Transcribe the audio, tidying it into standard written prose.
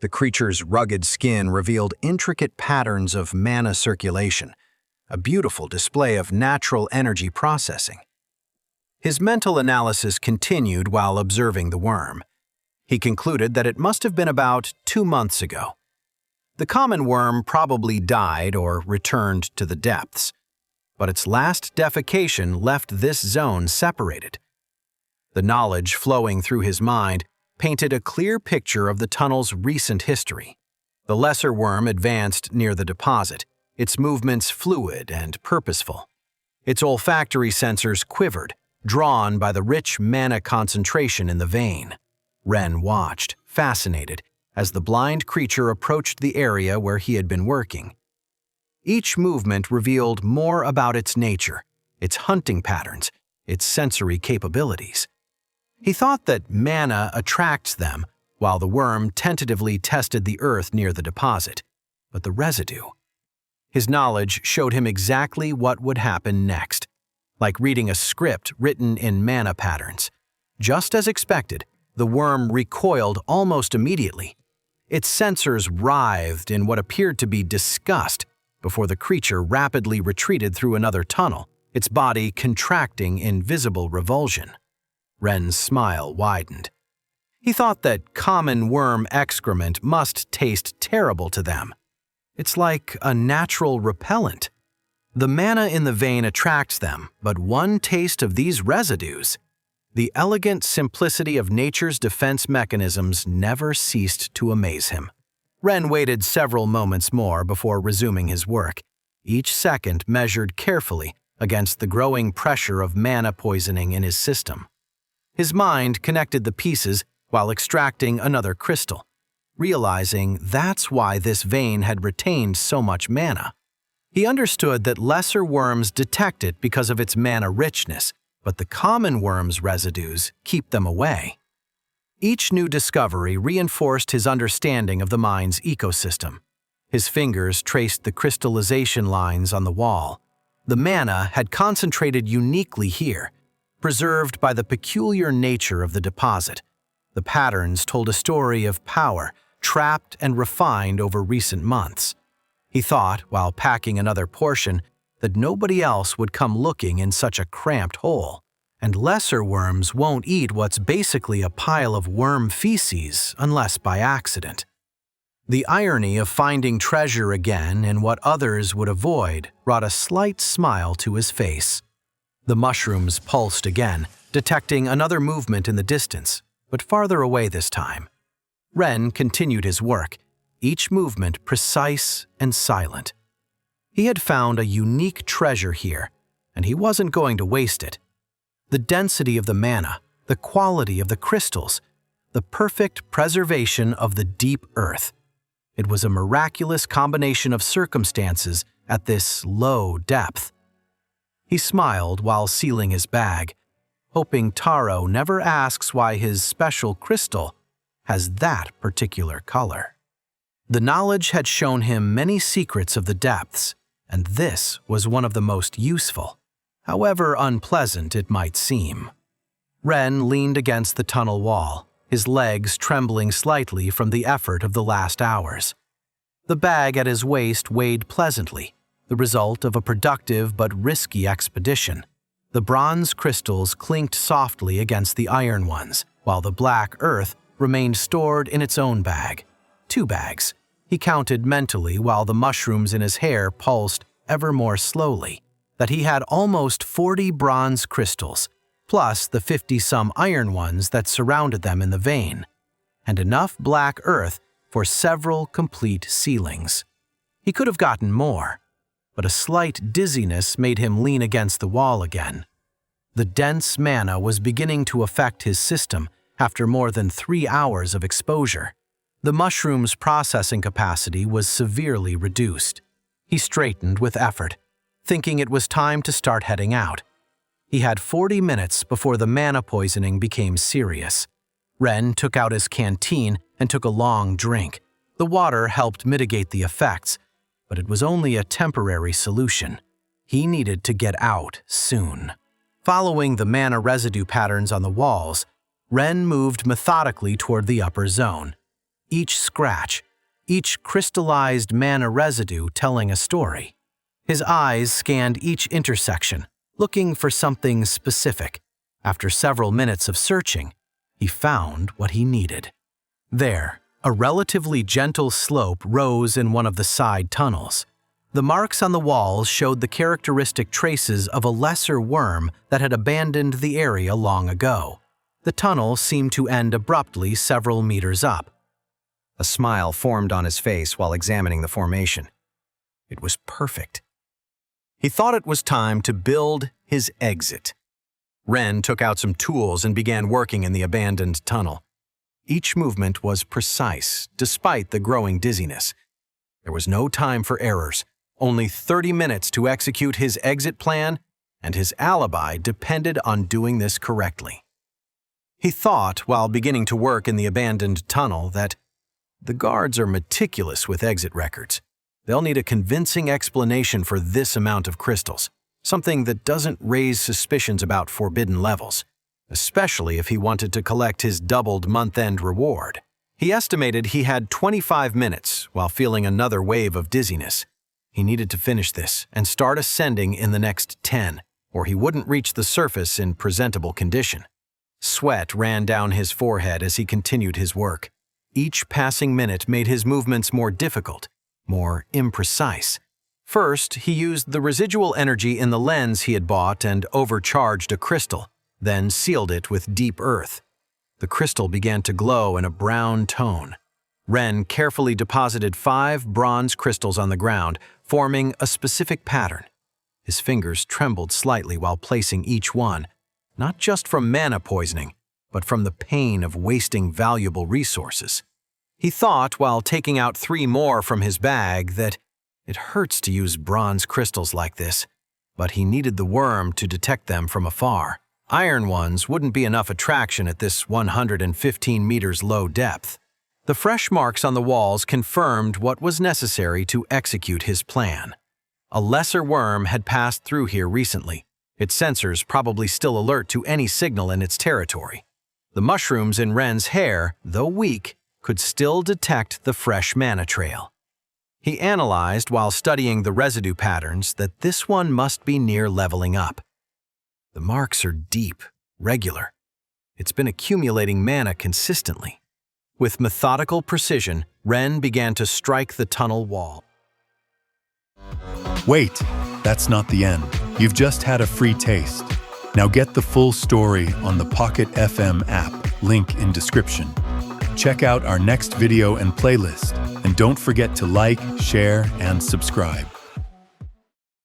The creature's rugged skin revealed intricate patterns of mana circulation, a beautiful display of natural energy processing. His mental analysis continued while observing the worm. He concluded that it must have been about 2 months ago. The common worm probably died or returned to the depths, but its last defecation left this zone separated. The knowledge flowing through his mind painted a clear picture of the tunnel's recent history. The lesser worm advanced near the deposit, its movements fluid and purposeful. Its olfactory sensors quivered, drawn by the rich mana concentration in the vein. Ren watched, fascinated, as the blind creature approached the area where he had been working. Each movement revealed more about its nature, its hunting patterns, its sensory capabilities. He thought that mana attracts them, while the worm tentatively tested the earth near the deposit. But the residue. His knowledge showed him exactly what would happen next, like reading a script written in mana patterns. Just as expected, the worm recoiled almost immediately. Its sensors writhed in what appeared to be disgust before the creature rapidly retreated through another tunnel, its body contracting in visible revulsion. Ren's smile widened. He thought that common worm excrement must taste terrible to them. It's like a natural repellent. The mana in the vein attracts them, but one taste of these residues. The elegant simplicity of nature's defense mechanisms never ceased to amaze him. Ren waited several moments more before resuming his work, each second measured carefully against the growing pressure of mana poisoning in his system. His mind connected the pieces while extracting another crystal, realizing that's why this vein had retained so much mana. He understood that lesser worms detect it because of its mana richness, but the common worm's residues keep them away. Each new discovery reinforced his understanding of the mine's ecosystem. His fingers traced the crystallization lines on the wall. The mana had concentrated uniquely here, preserved by the peculiar nature of the deposit. The patterns told a story of power, trapped and refined over recent months. He thought, while packing another portion, that nobody else would come looking in such a cramped hole, and lesser worms won't eat what's basically a pile of worm feces unless by accident. The irony of finding treasure again in what others would avoid brought a slight smile to his face. The mushrooms pulsed again, detecting another movement in the distance, but farther away this time. Ren continued his work, each movement precise and silent. He had found a unique treasure here, and he wasn't going to waste it. The density of the mana, the quality of the crystals, the perfect preservation of the deep earth. It was a miraculous combination of circumstances at this low depth. He smiled while sealing his bag, hoping Taro never asks why his special crystal has that particular color. The knowledge had shown him many secrets of the depths, and this was one of the most useful, however unpleasant it might seem. Ren leaned against the tunnel wall, his legs trembling slightly from the effort of the last hours. The bag at his waist weighed pleasantly, the result of a productive but risky expedition. The bronze crystals clinked softly against the iron ones, while the black earth remained stored in its own bag. 2 bags. He counted mentally while the mushrooms in his hair pulsed ever more slowly, that he had almost 40 bronze crystals, plus the 50-some iron ones that surrounded them in the vein, and enough black earth for several complete ceilings. He could have gotten more, but a slight dizziness made him lean against the wall again. The dense mana was beginning to affect his system after more than 3 hours of exposure. The mushroom's processing capacity was severely reduced. He straightened with effort, thinking it was time to start heading out. He had 40 minutes before the mana poisoning became serious. Ren took out his canteen and took a long drink. The water helped mitigate the effects, but it was only a temporary solution. He needed to get out soon. Following the mana residue patterns on the walls, Ren moved methodically toward the upper zone. each scratch, each crystallized mana residue telling a story. His eyes scanned each intersection, looking for something specific. After several minutes of searching, he found what he needed. There, a relatively gentle slope rose in one of the side tunnels. The marks on the walls showed the characteristic traces of a lesser worm that had abandoned the area long ago. The tunnel seemed to end abruptly several meters up. A smile formed on his face while examining the formation. It was perfect. He thought it was time to build his exit. Ren took out some tools and began working in the abandoned tunnel. Each movement was precise, despite the growing dizziness. There was no time for errors. Only 30 minutes to execute his exit plan, and his alibi depended on doing this correctly. He thought, while beginning to work in the abandoned tunnel, that the guards are meticulous with exit records. They'll need a convincing explanation for this amount of crystals, something that doesn't raise suspicions about forbidden levels, especially if he wanted to collect his doubled month-end reward. He estimated he had 25 minutes while feeling another wave of dizziness. He needed to finish this and start ascending in the next 10, or he wouldn't reach the surface in presentable condition. Sweat ran down his forehead as he continued his work. Each passing minute made his movements more difficult, more imprecise. First, he used the residual energy in the lens he had bought and overcharged a crystal, then sealed it with deep earth. The crystal began to glow in a brown tone. Ren carefully deposited 5 bronze crystals on the ground, forming a specific pattern. His fingers trembled slightly while placing each one, not just from mana poisoning, but from the pain of wasting valuable resources. He thought, while taking out 3 more from his bag, that it hurts to use bronze crystals like this, but he needed the worm to detect them from afar. Iron ones wouldn't be enough attraction at this 115 meters low depth. The fresh marks on the walls confirmed what was necessary to execute his plan. A lesser worm had passed through here recently, its sensors probably still alert to any signal in its territory. The mushrooms in Ren's hair, though weak, could still detect the fresh mana trail. He analyzed while studying the residue patterns that this one must be near leveling up. The marks are deep, regular. It's been accumulating mana consistently. With methodical precision, Ren began to strike the tunnel wall. Wait, that's not the end. You've just had a free taste. Now get the full story on the Pocket FM app, link in description. Check out our next video and playlist, and don't forget to like, share, and subscribe.